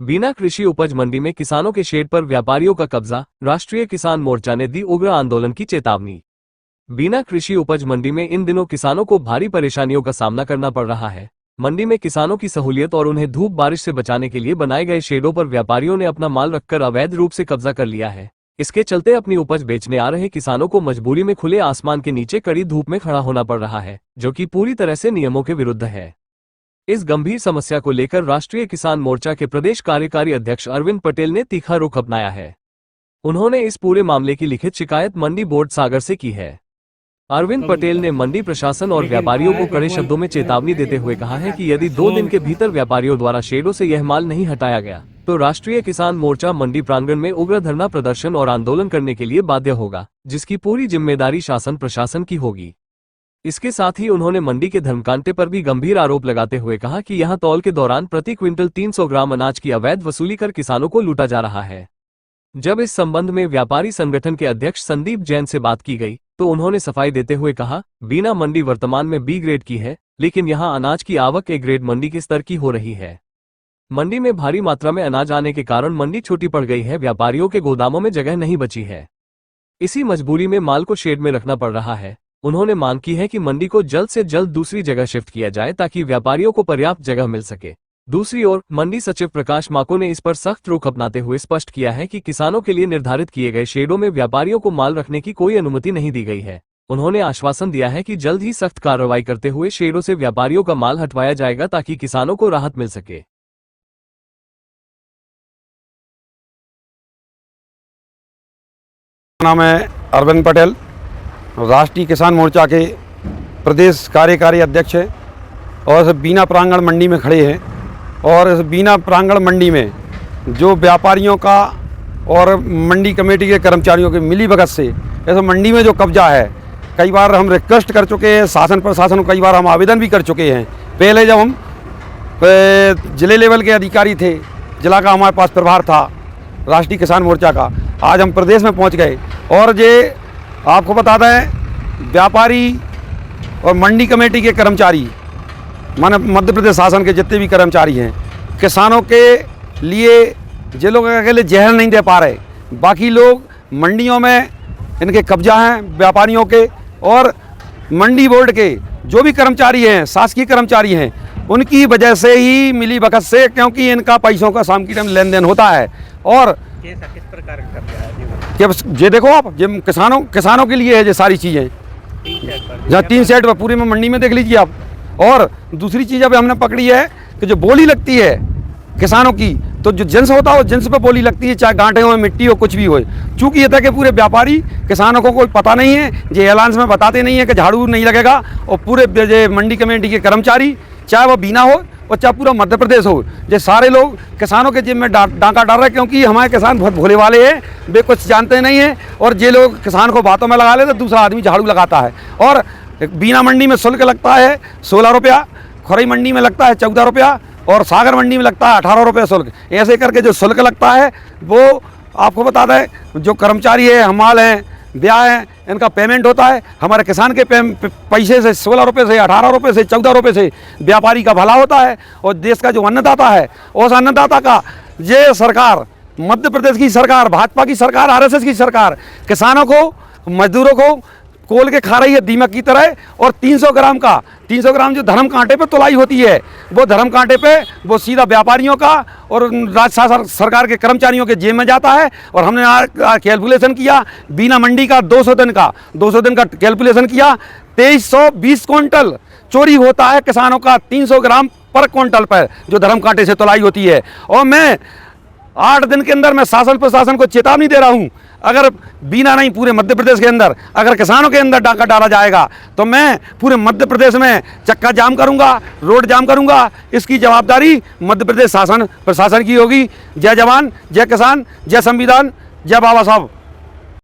बीना कृषि उपज मंडी में किसानों के शेड पर व्यापारियों का कब्जा, राष्ट्रीय किसान मोर्चा ने दी उग्र आंदोलन की चेतावनी। बीना कृषि उपज मंडी में इन दिनों किसानों को भारी परेशानियों का सामना करना पड़ रहा है। मंडी में किसानों की सहूलियत और उन्हें धूप बारिश से बचाने के लिए बनाए गए शेडों पर व्यापारियों ने अपना माल रखकर अवैध रूप से कब्जा कर लिया है। इसके चलते अपनी उपज बेचने आ रहे किसानों को मजबूरी में खुले आसमान के नीचे कड़ी धूप में खड़ा होना पड़ रहा है, जो कि पूरी तरह से नियमों के विरुद्ध है। इस गंभीर समस्या को लेकर राष्ट्रीय किसान मोर्चा के प्रदेश कार्यकारी अध्यक्ष अरविंद पटेल ने तीखा रुख अपनाया है। उन्होंने इस पूरे मामले की लिखित शिकायत मंडी बोर्ड सागर से की है। अरविंद पटेल ने मंडी प्रशासन और व्यापारियों को कड़े शब्दों में चेतावनी देते हुए कहा है कि यदि 2 दिन के भीतर व्यापारियों द्वारा शेडों से यह माल नहीं हटाया गया तो राष्ट्रीय किसान मोर्चा मंडी प्रांगण में उग्र धरना प्रदर्शन और आंदोलन करने के लिए बाध्य होगा, जिसकी पूरी जिम्मेदारी शासन प्रशासन की होगी। इसके साथ ही उन्होंने मंडी के धर्मकांटे पर भी गंभीर आरोप लगाते हुए कहा कि यहां तौल के दौरान प्रति क्विंटल 300 ग्राम अनाज की अवैध वसूली कर किसानों को लूटा जा रहा है। जब इस संबंध में व्यापारी संगठन के अध्यक्ष संदीप जैन से बात की गई तो उन्होंने सफाई देते हुए कहा, बीना मंडी वर्तमान में बी ग्रेड की है, लेकिन यहां अनाज की आवक ए ग्रेड मंडी के स्तर की हो रही है। मंडी में भारी मात्रा में अनाज आने के कारण मंडी छोटी पड़ गई है, व्यापारियों के गोदामों में जगह नहीं बची है। इसी मजबूरी में माल को शेड में रखना पड़ रहा है। उन्होंने मांग की है कि मंडी को जल्द से जल्द दूसरी जगह शिफ्ट किया जाए ताकि व्यापारियों को पर्याप्त जगह मिल सके। दूसरी ओर मंडी सचिव प्रकाश माको ने इस पर सख्त रुख अपनाते हुए स्पष्ट किया है कि किसानों के लिए निर्धारित किए गए शेडों में व्यापारियों को माल रखने की कोई अनुमति नहीं दी गई है। उन्होंने आश्वासन दिया है कि जल्द ही सख्त कार्रवाई करते हुए शेडों से व्यापारियों का माल हटवाया जाएगा ताकि किसानों को राहत मिल सके। नाम है अरविंद पटेल, राष्ट्रीय किसान मोर्चा के प्रदेश कार्यकारी अध्यक्ष है और इस बीना प्रांगण मंडी में खड़े हैं। और इस बीना प्रांगण मंडी में जो व्यापारियों का और मंडी कमेटी के कर्मचारियों के मिलीभगत से इस मंडी में जो कब्जा है, कई बार हम रिक्वेस्ट कर चुके हैं शासन प्रशासन को, कई बार हम आवेदन भी कर चुके हैं। पहले जब हम जिले लेवल के अधिकारी थे, जिला का हमारे पास प्रभार था राष्ट्रीय किसान मोर्चा का, आज हम प्रदेश में पहुंच गए। और ये आपको बताते हैं व्यापारी और मंडी कमेटी के कर्मचारी, माने मध्य प्रदेश शासन के जितने भी कर्मचारी हैं, किसानों के लिए जे लोग अकेले जहर नहीं दे पा रहे, बाकी लोग मंडियों में इनके कब्जा हैं व्यापारियों के। और मंडी बोर्ड के जो भी कर्मचारी हैं, शासकीय कर्मचारी हैं, उनकी वजह से ही मिली भगत से, क्योंकि इनका पैसों का शाम की टाइम लेन देन होता है। और किस प्रकार का कब्जा है ये देखो आप, ये किसानों के लिए है ये सारी चीज़ें, जहाँ 3 सेट पर पूरे में मंडी में देख लीजिए आप। और दूसरी चीज़ अभी हमने पकड़ी है कि जो बोली लगती है किसानों की, तो जो जिन्स होता है वो जिन्स पे बोली लगती है, चाहे गांठे हो, मिट्टी हो, कुछ भी हो। चूँकि ये था कि पूरे व्यापारी किसानों को कोई पता नहीं है, ये ऐलान में बताते नहीं है कि झाड़ू नहीं लगेगा। और पूरे मंडी कमेटी के कर्मचारी, चाहे वो बीना हो और चाहे पूरा मध्य प्रदेश हो, ये सारे लोग किसानों के जिम में डांका डाल रहे हैं, क्योंकि हमारे किसान बहुत भोले वाले हैं, वे कुछ जानते नहीं हैं। और ये लोग किसान को बातों में लगा ले तो दूसरा आदमी झाड़ू लगाता है। और बीना मंडी में शुल्क लगता है 16 रुपया, खुरई मंडी में लगता है 14 रुपया और सागर मंडी में लगता है 18 रुपये शुल्क। ऐसे करके जो शुल्क लगता है वो आपको बता दें, जो कर्मचारी है, हमाल हैं, ब्याह हैं, इनका पेमेंट होता है। हमारे किसान के पैसे से 16 रुपये से, 18 रुपये से, 14 रुपये से व्यापारी का भला होता है। और देश का जो अन्नदाता है, उस अन्नदाता का ये सरकार, मध्य प्रदेश की सरकार, भाजपा की सरकार, RSS की सरकार किसानों को, मजदूरों को कोल के खा रही है दीमक की तरह। और 300 ग्राम जो धर्म कांटे पे तुलाई होती है, वो धर्म कांटे पे वो सीधा व्यापारियों का और राज्य सरकार के कर्मचारियों के जेब में जाता है। और हमने कैलकुलेशन किया, बीना मंडी का 200 दिन का कैलकुलेशन किया, 2320 क्विंटल चोरी होता है किसानों का 300 ग्राम पर क्विंटल पर, जो धर्म कांटे से तुलाई होती है। और मैं 8 दिन के अंदर मैं शासन प्रशासन को चेतावनी दे रहा हूं, अगर बीना नहीं पूरे मध्य प्रदेश के अंदर अगर किसानों के अंदर डाका डाला जाएगा तो मैं पूरे मध्य प्रदेश में चक्का जाम करूंगा, रोड जाम करूंगा। इसकी जवाबदारी मध्य प्रदेश शासन प्रशासन की होगी। जय जवान, जय किसान, जय संविधान, जय बाबा साहब।